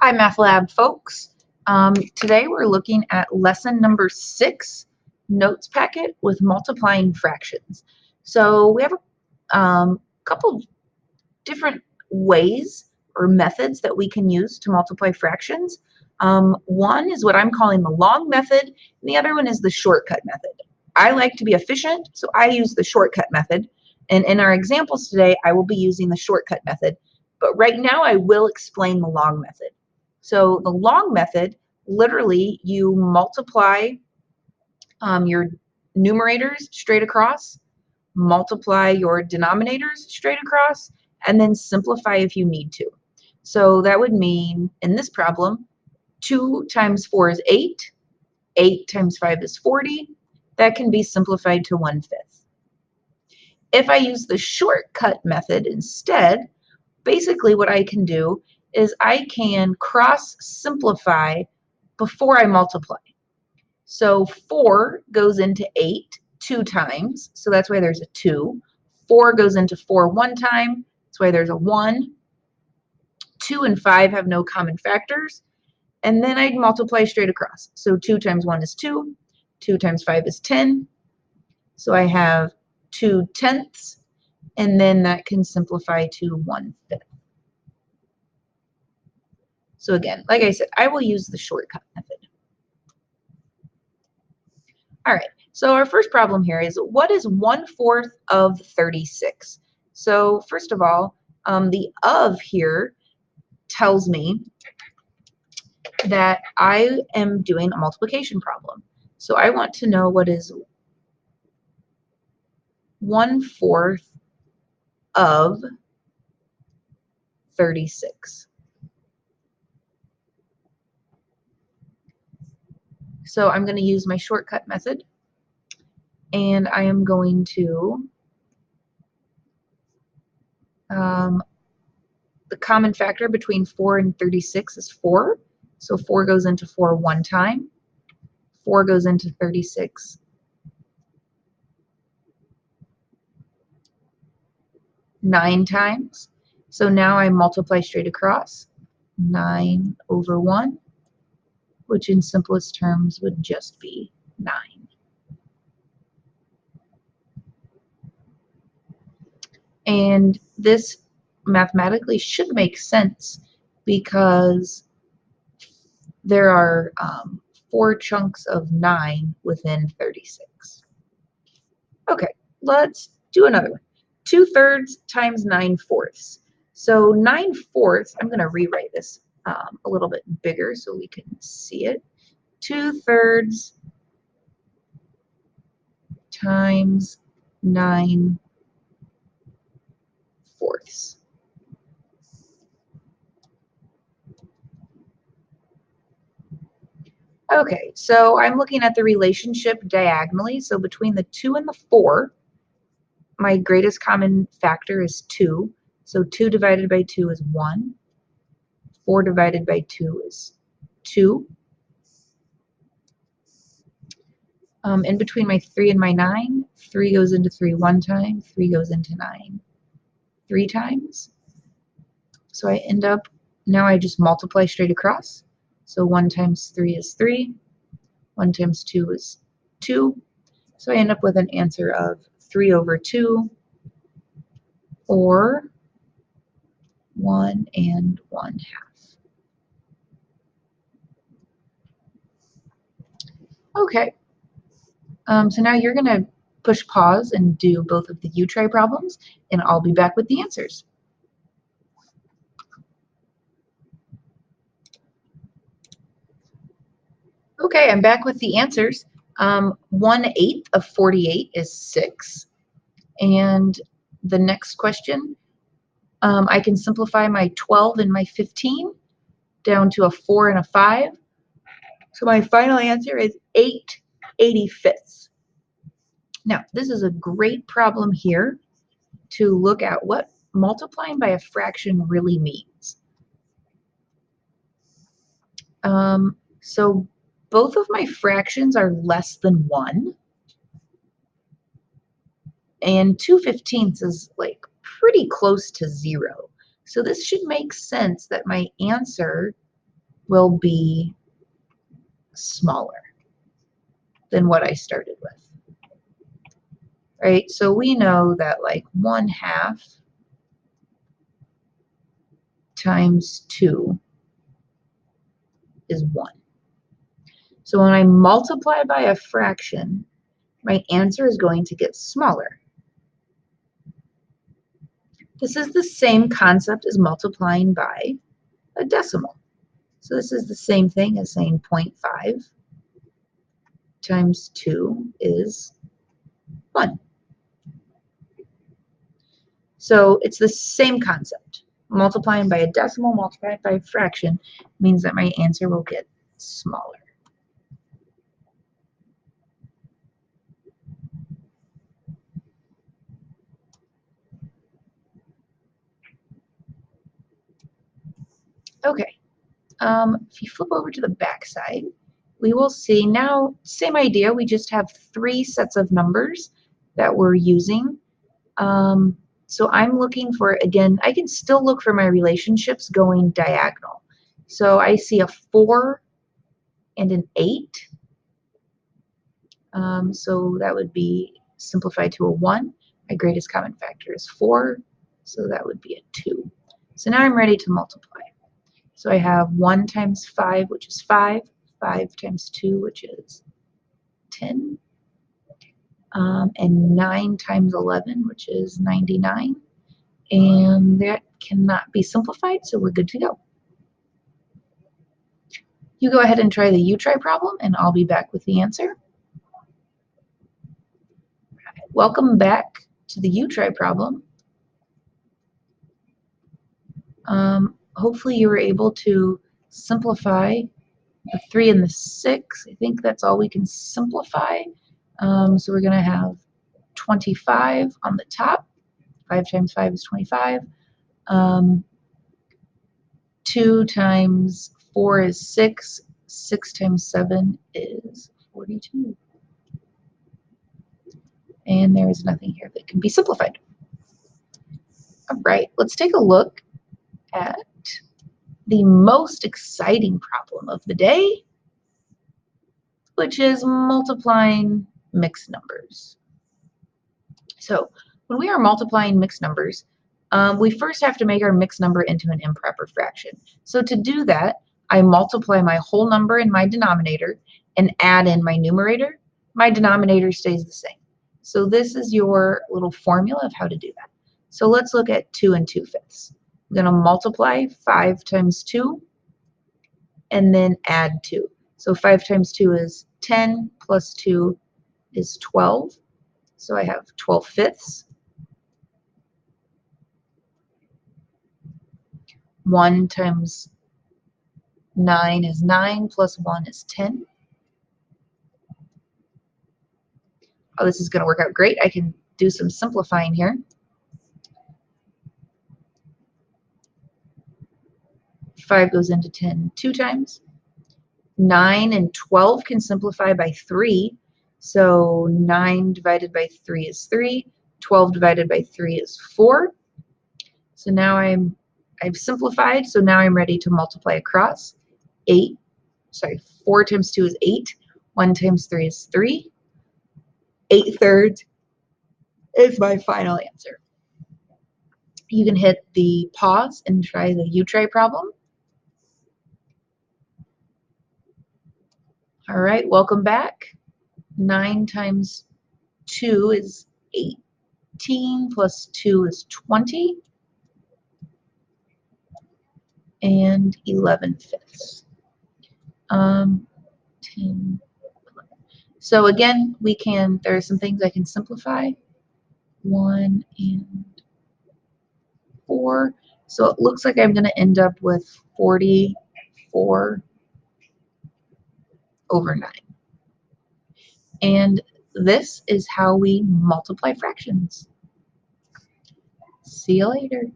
Hi, Math Lab folks. Today we're looking at lesson number 6, notes packet with multiplying fractions. So we have a couple different ways or methods that we can use to multiply fractions. One is what I'm calling the long method, and the other one is the shortcut method. I like to be efficient, so I use the shortcut method. And in our examples today, I will be using the shortcut method. But right now, I will explain the long method. So the long method, literally, you multiply your numerators straight across, multiply your denominators straight across, and then simplify if you need to. So that would mean, in this problem, 2 times 4 is 8, 8 times 5 is 40. That can be simplified to 1/5. If I use the shortcut method instead, basically what I can do is I can cross simplify before I multiply. So 4 goes into 8 2 times, so that's why there's a 2. 4 goes into 4 1 time, that's why there's a 1. 2 and 5 have no common factors, and then I multiply straight across. So 2 times 1 is 2, 2 times 5 is 10, so I have 2/10, and then that can simplify to 1/5. So again, like I said, I will use the shortcut method. All right, so our first problem here is, what is 1/4 of 36? So first of all, the of here tells me that I am doing a multiplication problem. So I want to know what is 1/4 of 36. So I'm going to use my shortcut method, and I am going to the common factor between 4 and 36 is 4. So 4 goes into 4 1 time. 4 goes into 36 9 times. So now I multiply straight across. 9 over 1, which in simplest terms would just be 9. And this mathematically should make sense because there are 4 chunks of 9 within 36. Okay, let's do another one. 2/3 times 9/4. So 9/4, I'm going to rewrite this a little bit bigger so we can see it. 2/3 times 9/4. Okay, so I'm looking at the relationship diagonally. So between the 2 and the 4, my greatest common factor is 2. So 2 divided by 2 is 1. 4 divided by 2 is 2. In between my 3 and my 9, 3 goes into 3 1 time, 3 goes into 9 3 times. So I end up, now I just multiply straight across. So 1 times 3 is 3. 1 times 2 is 2. So I end up with an answer of 3 over 2, or 1 1/2. Okay, so now you're going to push pause and do both of the U-try problems, and I'll be back with the answers. Okay, I'm back with the answers. 1/8 of 48 is 6. And the next question, I can simplify my 12 and my 15 down to a 4 and a 5. So my final answer is 8/85. Now, this is a great problem here to look at what multiplying by a fraction really means. So both of my fractions are less than 1. And 2/15 is like pretty close to 0. So this should make sense that my answer will be smaller than what I started with, right? So we know that like 1/2 times 2 is 1. So when I multiply by a fraction, my answer is going to get smaller. This is the same concept as multiplying by a decimal. So this is the same thing as saying 0.5 times 2 is 1. So it's the same concept. Multiplying by a decimal multiplied by a fraction means that my answer will get smaller. Okay, if you flip over to the back side, we will see now, same idea, we just have 3 sets of numbers that we're using. So I'm looking for, again, I can still look for my relationships going diagonal. So I see a 4 and an 8. So that would be simplified to a 1. My greatest common factor is 4, so that would be a 2. So now I'm ready to multiply. So I have 1 times 5, which is 5, 5 times 2, which is 10, and 9 times 11, which is 99. And that cannot be simplified, so we're good to go. You go ahead and try the U-try problem, and I'll be back with the answer. Welcome back to the U-try problem. Hopefully you were able to simplify the 3 and the 6. I think that's all we can simplify. So we're going to have 25 on the top. 5 times 5 is 25. 2 times 4 is 6. 6 times 7 is 42. And there is nothing here that can be simplified. All right, let's take a look at the most exciting problem of the day, which is multiplying mixed numbers. So when we are multiplying mixed numbers, we first have to make our mixed number into an improper fraction. So to do that, I multiply my whole number in my denominator and add in my numerator. My denominator stays the same. So this is your little formula of how to do that. So let's look at 2 and 2/5. I'm going to multiply 5 times 2 and then add 2. So 5 times 2 is 10 plus 2 is 12. So I have 12/5. 1 times 9 is 9 plus 1 is 10. Oh, this is going to work out great. I can do some simplifying here. 5 goes into 10 2 times. 9 and 12 can simplify by 3. So 9 divided by 3 is 3. 12 divided by 3 is 4. So now I've simplified, so now I'm ready to multiply across. 4 times 2 is 8. 1 times 3 is 3. 8/3 is my final answer. You can hit the pause and try the U-try problem. All right, welcome back. 9 times 2 is 18, plus 2 is 20, and 11/5. 10, 11. So again, there are some things I can simplify. 1 and 4. So it looks like I'm going to end up with 44 over 9. And this is how we multiply fractions. See you later.